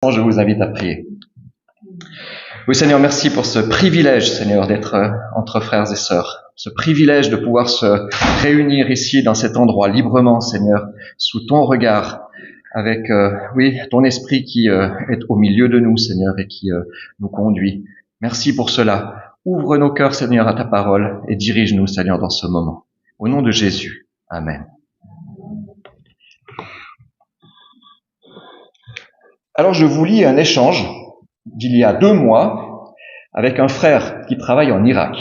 Je vous invite à prier. Oui, Seigneur, merci pour ce privilège, Seigneur, d'être entre frères et sœurs. Ce privilège de pouvoir se réunir ici, dans cet endroit, librement, Seigneur, sous ton regard, avec, ton esprit qui est au milieu de nous, Seigneur, et qui nous conduit. Merci pour cela. Ouvre nos cœurs, Seigneur, à ta parole et dirige-nous, Seigneur, dans ce moment. Au nom de Jésus. Amen. Alors, je vous lis un échange d'il y a 2 mois avec un frère qui travaille en Irak.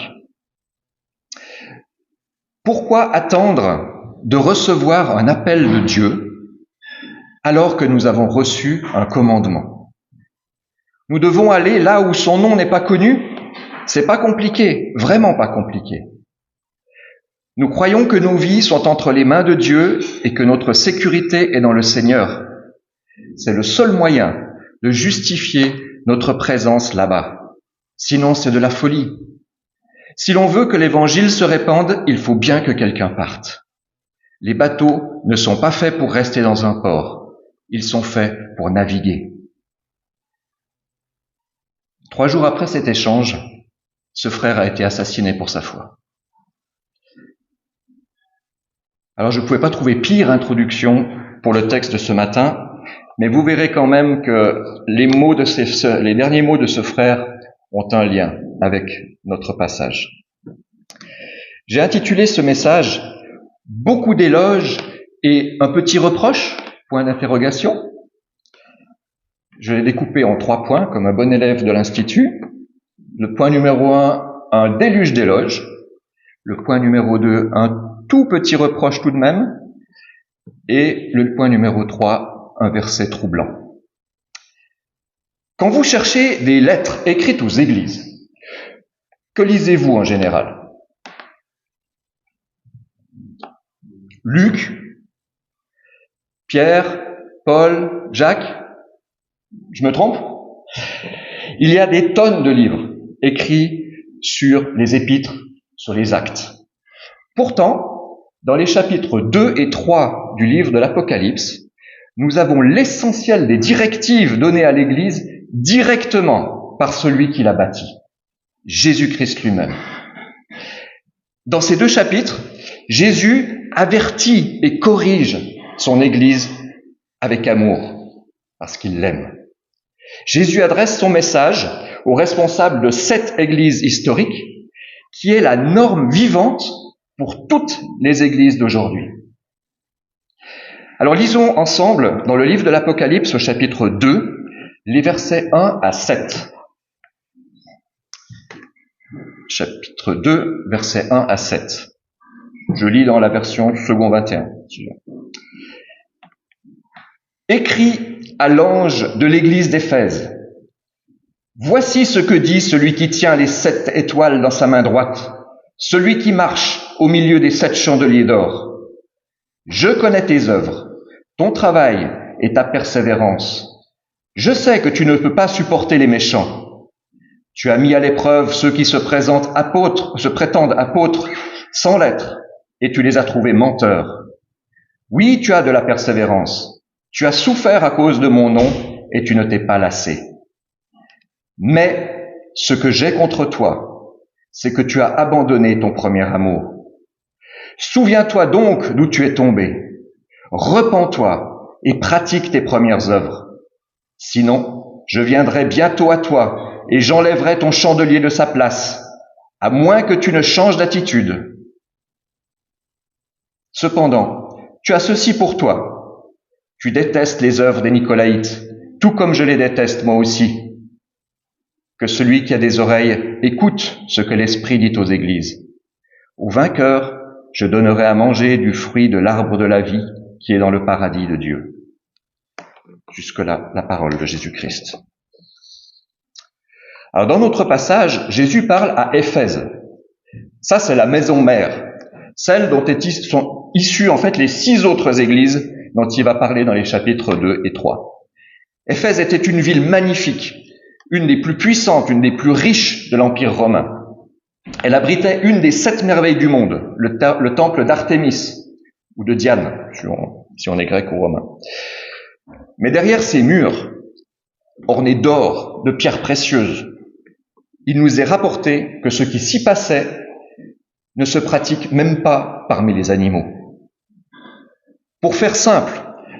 Pourquoi attendre de recevoir un appel de Dieu alors que nous avons reçu un commandement? Nous devons aller là où son nom n'est pas connu. C'est pas compliqué, vraiment pas compliqué. Nous croyons que nos vies sont entre les mains de Dieu et que notre sécurité est dans le Seigneur. C'est le seul moyen de justifier notre présence là-bas. Sinon, c'est de la folie. Si l'on veut que l'évangile se répande, il faut bien que quelqu'un parte. Les bateaux ne sont pas faits pour rester dans un port. Ils sont faits pour naviguer. 3 jours après cet échange, ce frère a été assassiné pour sa foi. Alors, je ne pouvais pas trouver pire introduction pour le texte de ce matin, mais vous verrez quand même que les derniers mots de ce frère ont un lien avec notre passage. J'ai intitulé ce message « Beaucoup d'éloges et un petit reproche ?» point d'interrogation. Je l'ai découpé en 3 points, comme un bon élève de l'Institut. Le point numéro 1, un déluge d'éloges. Le point numéro 2, un tout petit reproche tout de même. Et le point numéro 3, un verset troublant. Quand vous cherchez des lettres écrites aux églises, que lisez-vous en général? Luc, Pierre, Paul, Jacques? Je me trompe? Il y a des tonnes de livres écrits sur les épîtres, sur les actes. Pourtant, dans les chapitres 2 et 3 du livre de l'Apocalypse, nous avons l'essentiel des directives données à l'Église directement par celui qui l'a bâti, Jésus-Christ lui-même. Dans ces 2 chapitres, Jésus avertit et corrige son Église avec amour, parce qu'il l'aime. Jésus adresse son message aux responsables de cette Église historique, qui est la norme vivante pour toutes les églises d'aujourd'hui. Alors lisons ensemble dans le livre de l'Apocalypse au chapitre 2, les versets 1 à 7. Chapitre 2, versets 1 à 7. Je lis dans la version second 21. Écrit à l'ange de l'église d'Éphèse. Voici ce que dit celui qui tient les 7 étoiles dans sa main droite, celui qui marche au milieu des 7 chandeliers d'or. Je connais tes œuvres, ton travail et ta persévérance. Je sais que tu ne peux pas supporter les méchants. Tu as mis à l'épreuve ceux qui se prétendent apôtres sans l'être, et tu les as trouvés menteurs. Oui, tu as de la persévérance. Tu as souffert à cause de mon nom, et tu ne t'es pas lassé. Mais ce que j'ai contre toi, c'est que tu as abandonné ton premier amour. Souviens-toi donc d'où tu es tombé. Repens-toi et pratique tes premières œuvres. Sinon, je viendrai bientôt à toi et j'enlèverai ton chandelier de sa place, à moins que tu ne changes d'attitude. Cependant, tu as ceci pour toi. Tu détestes les œuvres des Nicolaïtes, tout comme je les déteste moi aussi. Que celui qui a des oreilles écoute ce que l'Esprit dit aux églises. Au vainqueur, je donnerai à manger du fruit de l'arbre de la vie qui est dans le paradis de Dieu. Jusque-là, la parole de Jésus-Christ. Alors, dans notre passage, Jésus parle à Éphèse. Ça, c'est la maison mère, celle dont sont issues en fait les 6 autres églises dont il va parler dans les chapitres 2 et 3. Éphèse était une ville magnifique, une des plus puissantes, une des plus riches de l'Empire romain. Elle abritait une des 7 merveilles du monde, le temple d'Artémis, ou de Diane, si on est grec ou romain. Mais derrière ces murs, ornée d'or, de pierres précieuses. Il nous est rapporté que ce qui s'y passait ne se pratique même pas parmi les animaux. Pour faire simple,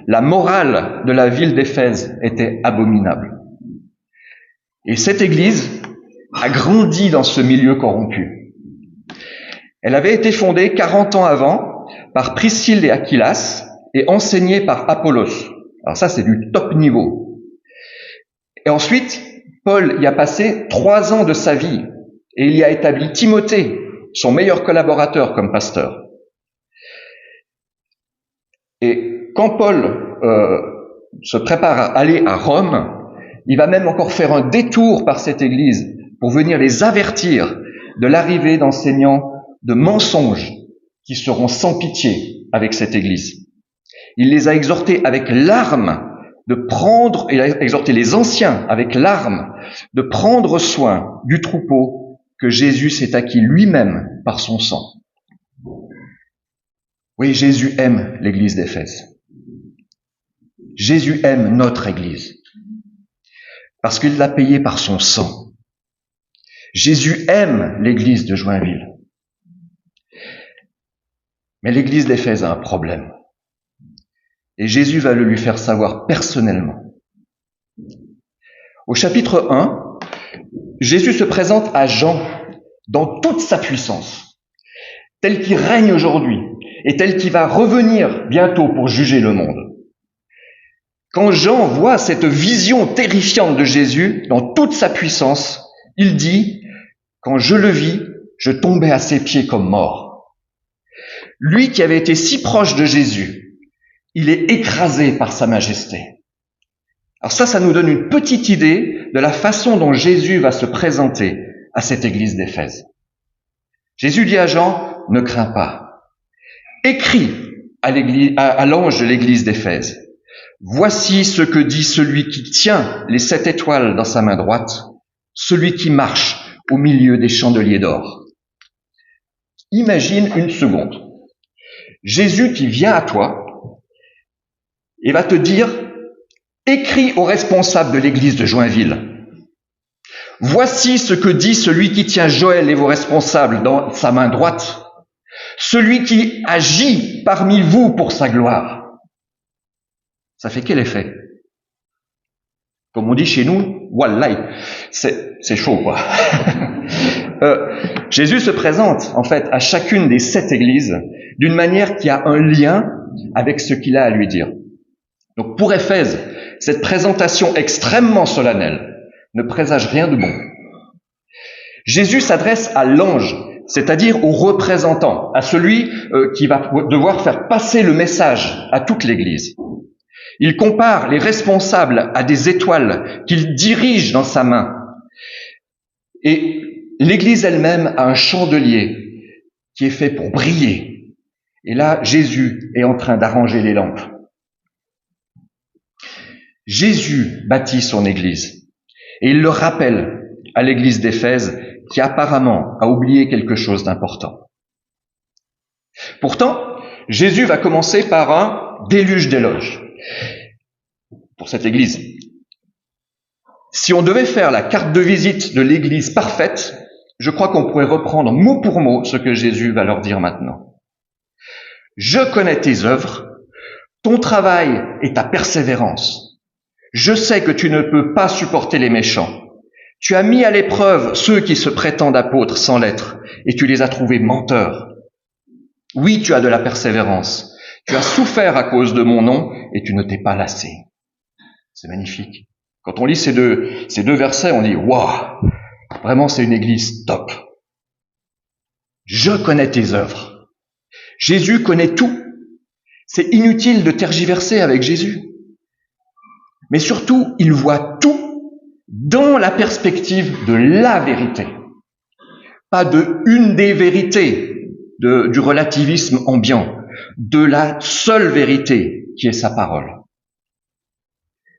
la morale de la ville d'Éphèse était abominable. Et cette église a grandi dans ce milieu corrompu. Elle avait été fondée 40 ans avant par Priscille et Aquilas et enseignée par Apollos. Alors ça, c'est du top niveau. Et ensuite, Paul y a passé 3 ans de sa vie et il y a établi Timothée, son meilleur collaborateur comme pasteur. Et quand Paul se prépare à aller à Rome, il va même encore faire un détour par cette église pour venir les avertir de l'arrivée d'enseignants de mensonges qui seront sans pitié avec cette église. Il les a exhortés avec larmes de prendre, il a exhorté les anciens avec larmes de prendre soin du troupeau que Jésus s'est acquis lui-même par son sang. Oui, Jésus aime l'église d'Éphèse. Jésus aime notre église. Parce qu'il l'a payé par son sang. Jésus aime l'église de Joinville. Mais l'église d'Éphèse a un problème. Et Jésus va le lui faire savoir personnellement. Au chapitre 1, Jésus se présente à Jean dans toute sa puissance, tel qu'il règne aujourd'hui et tel qu'il va revenir bientôt pour juger le monde. Quand Jean voit cette vision terrifiante de Jésus dans toute sa puissance, il dit « Quand je le vis, je tombais à ses pieds comme mort. » Lui qui avait été si proche de Jésus, il est écrasé par sa majesté. Alors ça nous donne une petite idée de la façon dont Jésus va se présenter à cette église d'Éphèse. Jésus dit à Jean « Ne crains pas. Écris à l'ange de l'église d'Éphèse. Voici ce que dit celui qui tient les 7 étoiles dans sa main droite, celui qui marche au milieu des chandeliers d'or. » Imagine une seconde. Jésus qui vient à toi et va te dire « Écris aux responsables de l'église de Joinville. Voici ce que dit celui qui tient Joël et vos responsables dans sa main droite, celui qui agit parmi vous pour sa gloire. » Ça fait quel effet? Comme on dit chez nous, wallahi, c'est chaud quoi. Jésus se présente en fait à chacune des 7 églises d'une manière qui a un lien avec ce qu'il a à lui dire. Donc pour Éphèse, cette présentation extrêmement solennelle ne présage rien de bon. Jésus s'adresse à l'ange, c'est-à-dire au représentant, à celui qui va devoir faire passer le message à toute l'église. Il compare les responsables à des étoiles qu'il dirige dans sa main. Et l'église elle-même a un chandelier qui est fait pour briller. Et là, Jésus est en train d'arranger les lampes. Jésus bâtit son église. Et il le rappelle à l'église d'Éphèse qui apparemment a oublié quelque chose d'important. Pourtant, Jésus va commencer par un déluge d'éloges pour cette église. Si on devait faire la carte de visite de l'église parfaite, je crois qu'on pourrait reprendre mot pour mot ce que Jésus va leur dire maintenant. Je connais tes œuvres, ton travail et ta persévérance. Je sais que tu ne peux pas supporter les méchants. Tu as mis à l'épreuve ceux qui se prétendent apôtres sans l'être, et tu les as trouvés menteurs. Oui, tu as de la persévérance. Tu as souffert à cause de mon nom, et tu ne t'es pas lassé. C'est magnifique. Quand on lit ces deux versets, on dit « Waouh, vraiment c'est une église top. Je connais tes œuvres. » Jésus connaît tout. C'est inutile de tergiverser avec Jésus. Mais surtout, il voit tout dans la perspective de la vérité. Pas de une des vérités du relativisme ambiant, de la seule vérité qui est sa parole.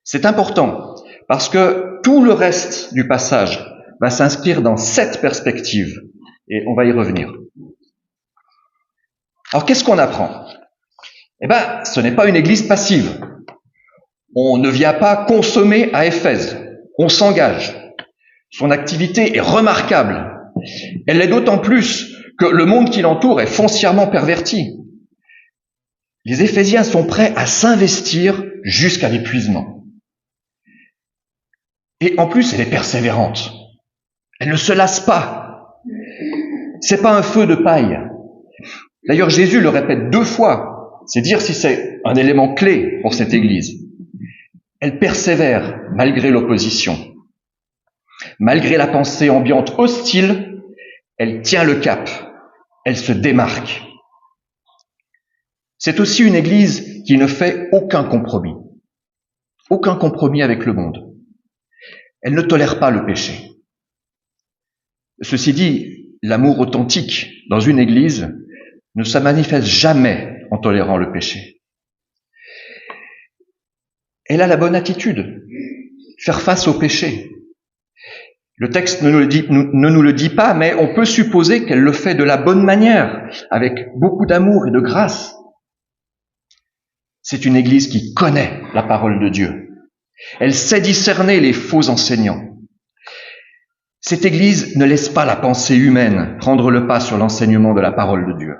C'est important parce que tout le reste du passage va s'inscrire dans cette perspective et on va y revenir. Alors qu'est-ce qu'on apprend? Eh bien, ce n'est pas une église passive. On ne vient pas consommer à Éphèse. On s'engage. Son activité est remarquable. Elle l'est d'autant plus que le monde qui l'entoure est foncièrement perverti. Les Éphésiens sont prêts à s'investir jusqu'à l'épuisement. Et en plus, elle est persévérante. Elle ne se lasse pas. C'est pas un feu de paille. D'ailleurs, Jésus le répète 2 fois. C'est dire si c'est un élément clé pour cette Église. Elle persévère malgré l'opposition. Malgré la pensée ambiante hostile, elle tient le cap. Elle se démarque. C'est aussi une Église qui ne fait aucun compromis. Aucun compromis avec le monde. Elle ne tolère pas le péché. Ceci dit, l'amour authentique dans une Église ne se manifeste jamais en tolérant le péché. Elle a la bonne attitude, faire face au péché. Le texte ne nous le dit pas, mais on peut supposer qu'elle le fait de la bonne manière, avec beaucoup d'amour et de grâce. C'est une Église qui connaît la parole de Dieu. Elle sait discerner les faux enseignants. Cette Église ne laisse pas la pensée humaine prendre le pas sur l'enseignement de la parole de Dieu.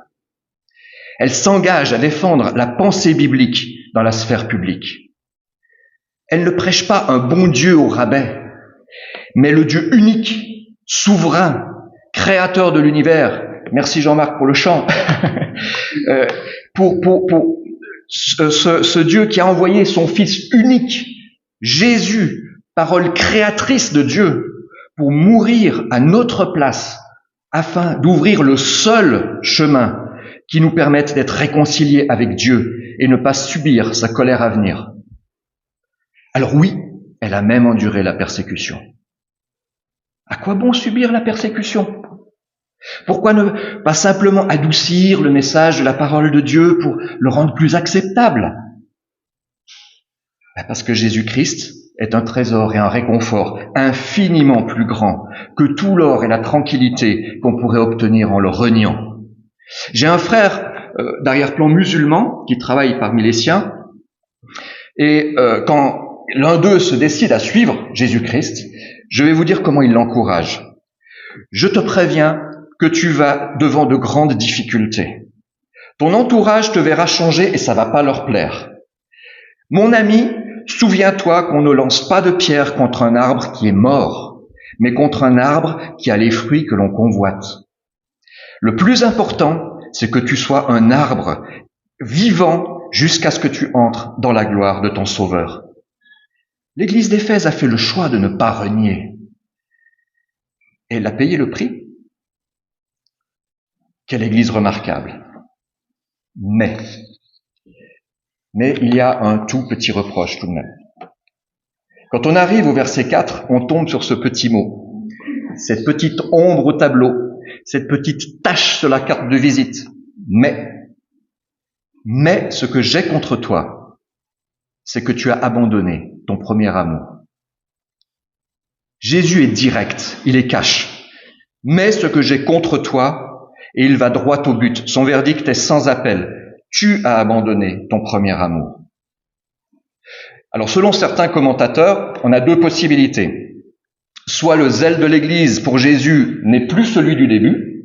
Elle s'engage à défendre la pensée biblique dans la sphère publique. Elle ne prêche pas un bon Dieu au rabais, mais le Dieu unique, souverain, créateur de l'univers. Merci Jean-Marc pour le chant. Ce Dieu qui a envoyé son Fils unique, Jésus, parole créatrice de Dieu, pour mourir à notre place, afin d'ouvrir le seul chemin qui nous permette d'être réconciliés avec Dieu et ne pas subir sa colère à venir. Alors oui, elle a même enduré la persécution. À quoi bon subir la persécution? Pourquoi ne pas simplement adoucir le message de la parole de Dieu pour le rendre plus acceptable? Parce que Jésus-Christ est un trésor et un réconfort infiniment plus grand que tout l'or et la tranquillité qu'on pourrait obtenir en le reniant. J'ai un frère d'arrière-plan musulman qui travaille parmi les siens, et quand l'un d'eux se décide à suivre Jésus-Christ, je vais vous dire comment il l'encourage. Je te préviens que tu vas devant de grandes difficultés. Ton entourage te verra changer et ça va pas leur plaire. Mon ami, souviens-toi qu'on ne lance pas de pierre contre un arbre qui est mort, mais contre un arbre qui a les fruits que l'on convoite. Le plus important, c'est que tu sois un arbre vivant jusqu'à ce que tu entres dans la gloire de ton Sauveur. L'Église d'Éphèse a fait le choix de ne pas renier. Et elle a payé le prix. Quelle Église remarquable. Mais il y a un tout petit reproche tout de même. Quand on arrive au verset 4, on tombe sur ce petit mot, cette petite ombre au tableau, cette petite tache sur la carte de visite. Mais ce que j'ai contre toi, c'est que tu as abandonné ton premier amour. Jésus est direct, il est cash. Mais ce que j'ai contre toi, et il va droit au but, son verdict est sans appel. Tu as abandonné ton premier amour. Alors, selon certains commentateurs, on a 2 possibilités. Soit le zèle de l'Église pour Jésus n'est plus celui du début,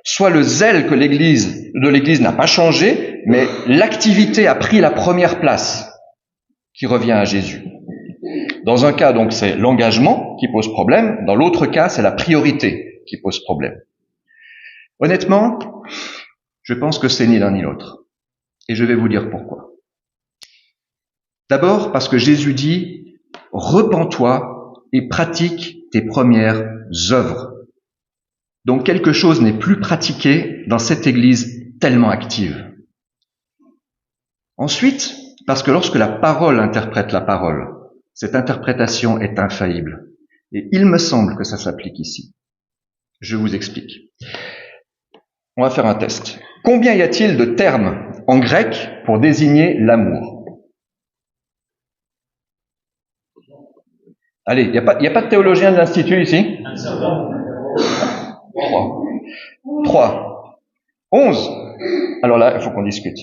soit le zèle de l'Église n'a pas changé, mais l'activité a pris la première place qui revient à Jésus. Dans un cas, donc, c'est l'engagement qui pose problème. Dans l'autre cas, c'est la priorité qui pose problème. Honnêtement, je pense que c'est ni l'un ni l'autre. Et je vais vous dire pourquoi. D'abord, parce que Jésus dit « Repens-toi et pratique tes premières œuvres ». Donc quelque chose n'est plus pratiqué dans cette Église tellement active. Ensuite, parce que lorsque la parole interprète la parole, cette interprétation est infaillible. Et il me semble que ça s'applique ici. Je vous explique. On va faire un test. Combien y a-t-il de termes en grec pour désigner l'amour? Allez, il n'y a pas de théologien de l'Institut ici? 3. 11. Alors là, il faut qu'on discute.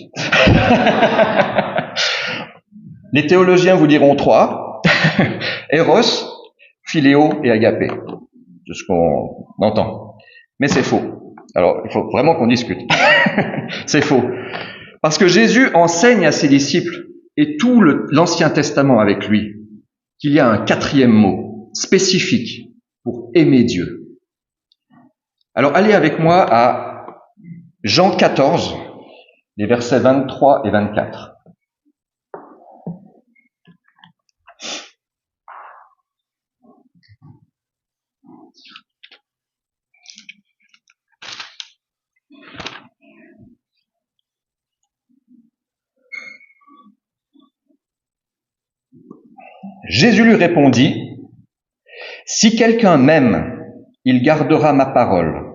Les théologiens vous diront 3. Eros, philéo et agapé. C'est ce qu'on entend. Mais c'est faux. Alors, il faut vraiment qu'on discute. C'est faux. Parce que Jésus enseigne à ses disciples, et tout l'Ancien Testament avec lui, qu'il y a un quatrième mot spécifique pour aimer Dieu. Alors, allez avec moi à Jean 14, les versets 23 et 24. Jésus lui répondit, « Si quelqu'un m'aime, il gardera ma parole,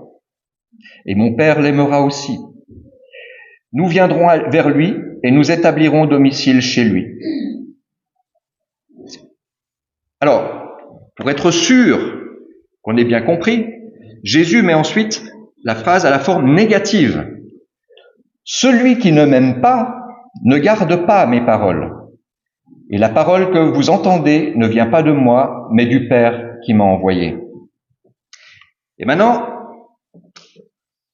et mon Père l'aimera aussi. Nous viendrons vers lui et nous établirons domicile chez lui. » Alors, pour être sûr qu'on ait bien compris, Jésus met ensuite la phrase à la forme négative. « Celui qui ne m'aime pas ne garde pas mes paroles. Et la parole que vous entendez ne vient pas de moi, mais du Père qui m'a envoyé. » Et maintenant,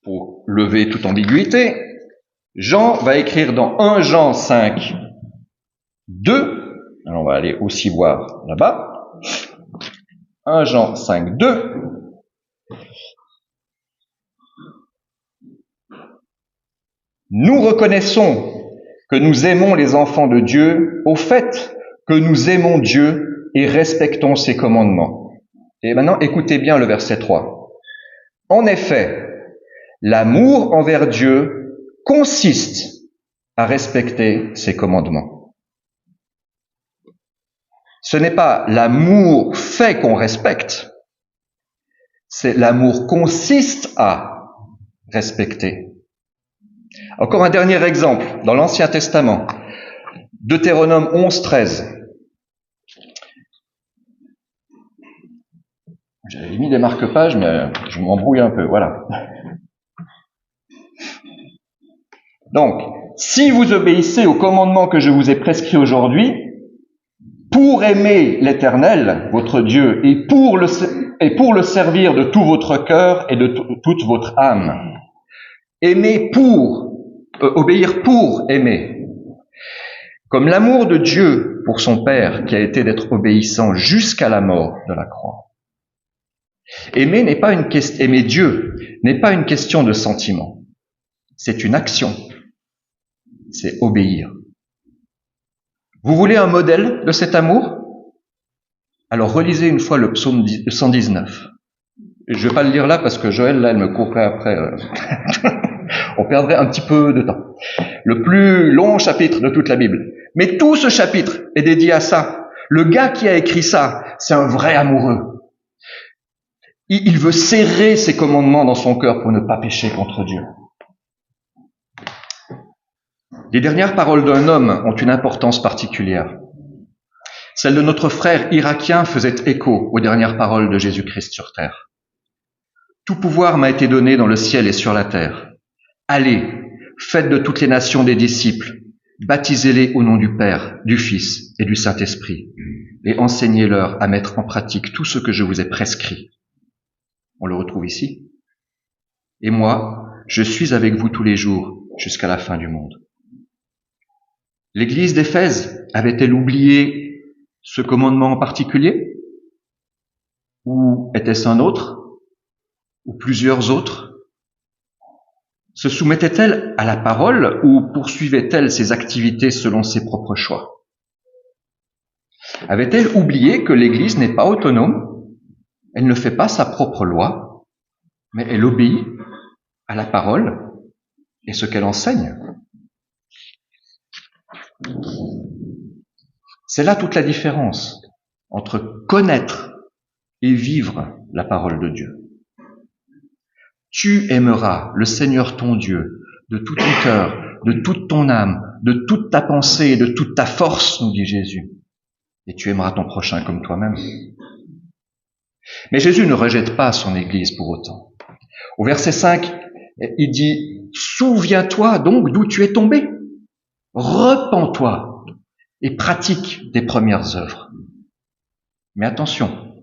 pour lever toute ambiguïté, Jean va écrire dans 1 Jean 5, 2, alors on va aller aussi voir là-bas, 1 Jean 5, 2, nous reconnaissons que nous aimons les enfants de Dieu au fait que nous aimons Dieu et respectons ses commandements. Et maintenant, écoutez bien le verset 3. En effet, l'amour envers Dieu consiste à respecter ses commandements. Ce n'est pas l'amour fait qu'on respecte, c'est l'amour consiste à respecter. Encore un dernier exemple, dans l'Ancien Testament, Deutéronome 11, 13. J'avais mis des marque-pages, mais je m'embrouille un peu, voilà. Donc, si vous obéissez aux commandements que je vous ai prescrits aujourd'hui, pour aimer l'Éternel, votre Dieu, et pour le servir de tout votre cœur et de toute votre âme, obéir pour aimer, comme l'amour de Dieu pour son Père qui a été d'être obéissant jusqu'à la mort de la croix. Aimer Dieu n'est pas une question de sentiment, c'est une action, c'est obéir. Vous voulez un modèle de cet amour? Alors relisez une fois le psaume 119. Je ne vais pas le lire là parce que Joël, là, elle me courrait après. On perdrait un petit peu de temps. Le plus long chapitre de toute la Bible. Mais tout ce chapitre est dédié à ça. Le gars qui a écrit ça, c'est un vrai amoureux. Il veut serrer ses commandements dans son cœur pour ne pas pécher contre Dieu. Les dernières paroles d'un homme ont une importance particulière. Celle de notre frère irakien faisait écho aux dernières paroles de Jésus-Christ sur terre. Tout pouvoir m'a été donné dans le ciel et sur la terre. Allez, faites de toutes les nations des disciples, baptisez-les au nom du Père, du Fils et du Saint-Esprit, et enseignez-leur à mettre en pratique tout ce que je vous ai prescrit. On le retrouve ici. Et moi, je suis avec vous tous les jours jusqu'à la fin du monde. L'église d'Éphèse avait-elle oublié ce commandement en particulier? Ou était-ce un autre? Ou plusieurs autres? Se soumettait-elle à la parole ou poursuivait-elle ses activités selon ses propres choix? Avait-elle oublié que l'Église n'est pas autonome? Elle ne fait pas sa propre loi, mais elle obéit à la parole et ce qu'elle enseigne. C'est là toute la différence entre connaître et vivre la parole de Dieu. Tu aimeras le Seigneur ton Dieu de tout ton cœur, de toute ton âme, de toute ta pensée et de toute ta force, nous dit Jésus. Et tu aimeras ton prochain comme toi-même. Mais Jésus ne rejette pas son Église pour autant. Au verset 5, il dit « Souviens-toi donc d'où tu es tombé. Repens-toi et pratique tes premières œuvres. » Mais attention,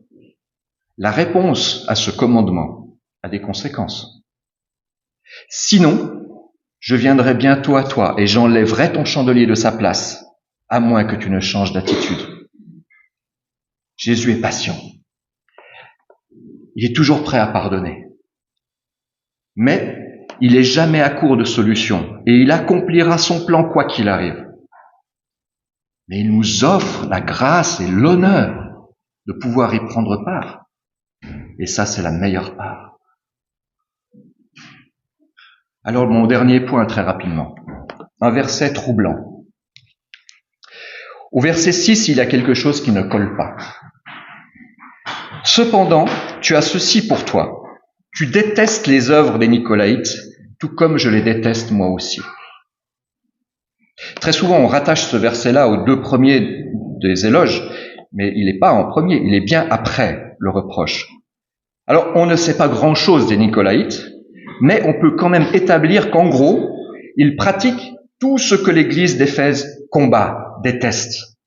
la réponse à ce commandement a des conséquences. Sinon, je viendrai bientôt à toi et j'enlèverai ton chandelier de sa place, à moins que tu ne changes d'attitude. Jésus est patient. Il est toujours prêt à pardonner. Mais il n'est jamais à court de solutions et il accomplira son plan quoi qu'il arrive. Mais il nous offre la grâce et l'honneur de pouvoir y prendre part. Et ça, c'est la meilleure part. Alors, mon dernier point, très rapidement. Un verset troublant. Au verset 6, il y a quelque chose qui ne colle pas. Cependant, tu as ceci pour toi. Tu détestes les œuvres des Nicolaïtes, tout comme je les déteste moi aussi. Très souvent, on rattache ce verset-là aux deux premiers des éloges, mais il n'est pas en premier, il est bien après le reproche. Alors, on ne sait pas grand-chose des Nicolaïtes, mais on peut quand même établir qu'en gros, ils pratiquent tout ce que l'Église d'Éphèse combat, déteste.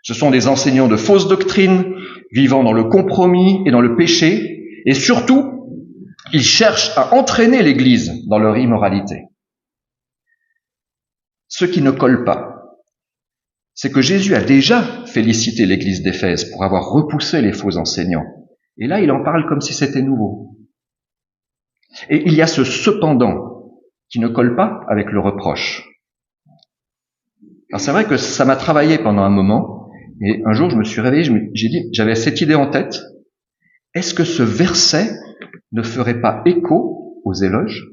Ce sont des enseignants de fausses doctrines, vivant dans le compromis et dans le péché, et surtout, ils cherchent à entraîner l'Église dans leur immoralité. Ce qui ne colle pas, c'est que Jésus a déjà félicité l'Église d'Éphèse pour avoir repoussé les faux enseignants. Et là, il en parle comme si c'était nouveau. Et il y a ce cependant qui ne colle pas avec le reproche. Alors c'est vrai que ça m'a travaillé pendant un moment, et un jour je me suis réveillé, j'avais cette idée en tête. Est-ce que ce verset ne ferait pas écho aux éloges?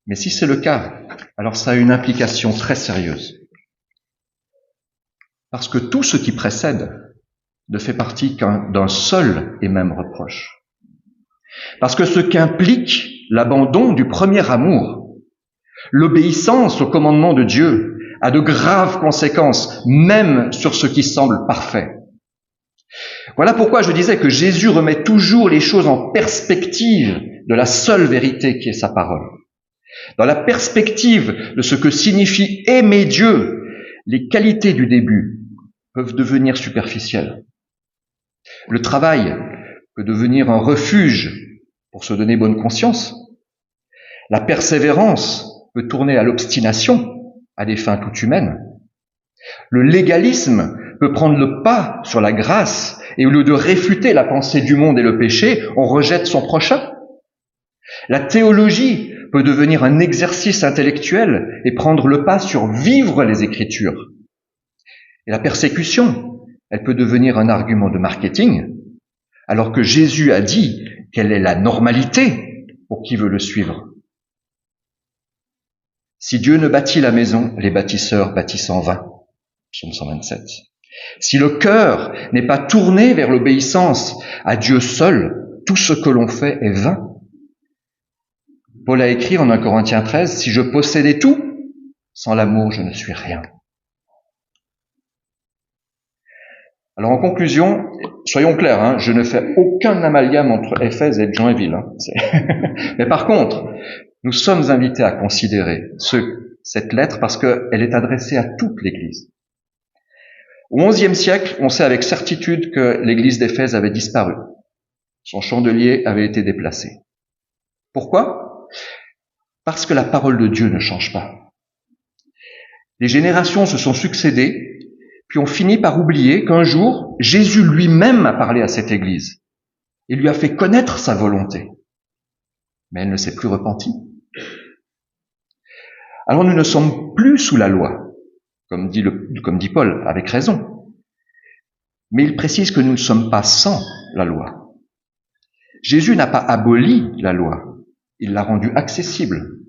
Mais si c'est le cas, alors ça a une implication très sérieuse. Parce que tout ce qui précède ne fait partie qu'un d'un seul et même reproche. Parce que ce qu'implique l'abandon du premier amour, l'obéissance au commandement de Dieu, a de graves conséquences, même sur ce qui semble parfait. Voilà pourquoi je disais que Jésus remet toujours les choses en perspective de la seule vérité qui est sa parole. Dans la perspective de ce que signifie aimer Dieu, les qualités du début peuvent devenir superficielles. Le travail peut devenir un refuge pour se donner bonne conscience. La persévérance peut tourner à l'obstination, à des fins toutes humaines. Le légalisme peut prendre le pas sur la grâce et au lieu de réfuter la pensée du monde et le péché, on rejette son prochain. La théologie peut devenir un exercice intellectuel et prendre le pas sur vivre les Écritures. Et la persécution, elle peut devenir un argument de marketing, alors que Jésus a dit quelle est la normalité pour qui veut le suivre. Si Dieu ne bâtit la maison, les bâtisseurs bâtissent en vain. Psaume 127. Si le cœur n'est pas tourné vers l'obéissance à Dieu seul, tout ce que l'on fait est vain. Paul a écrit en 1 Corinthiens 13, « Si je possédais tout, sans l'amour, je ne suis rien. » Alors en conclusion, soyons clairs, je ne fais aucun amalgame entre Éphèse et Joinville. Mais par contre, nous sommes invités à considérer cette lettre parce qu'elle est adressée à toute l'Église. Au XIe siècle, on sait avec certitude que l'Église d'Éphèse avait disparu. Son chandelier avait été déplacé. Pourquoi ? Parce que la parole de Dieu ne change pas. Les générations se sont succédées, puis ont fini par oublier qu'un jour, Jésus lui-même a parlé à cette Église et lui a fait connaître sa volonté. Mais elle ne s'est plus repentie. Alors nous ne sommes plus sous la loi, comme dit Paul, avec raison. Mais il précise que nous ne sommes pas sans la loi. Jésus n'a pas aboli la loi, il l'a rendue accessible.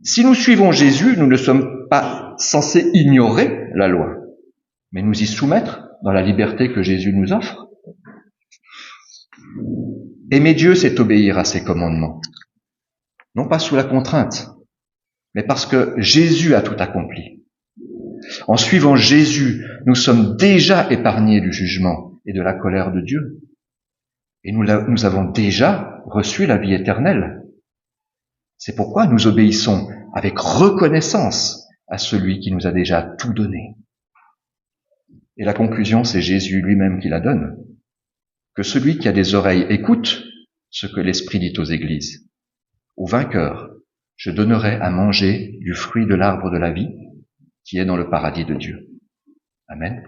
Si nous suivons Jésus, nous ne sommes pas censés ignorer la loi, mais nous y soumettre dans la liberté que Jésus nous offre. Aimer Dieu, c'est obéir à ses commandements. Non pas sous la contrainte, mais parce que Jésus a tout accompli. En suivant Jésus, nous sommes déjà épargnés du jugement et de la colère de Dieu. Et nous avons déjà reçu la vie éternelle. C'est pourquoi nous obéissons avec reconnaissance à celui qui nous a déjà tout donné. Et la conclusion, c'est Jésus lui-même qui la donne. Que celui qui a des oreilles écoute ce que l'Esprit dit aux églises. Au vainqueur, je donnerai à manger du fruit de l'arbre de la vie qui est dans le paradis de Dieu. Amen.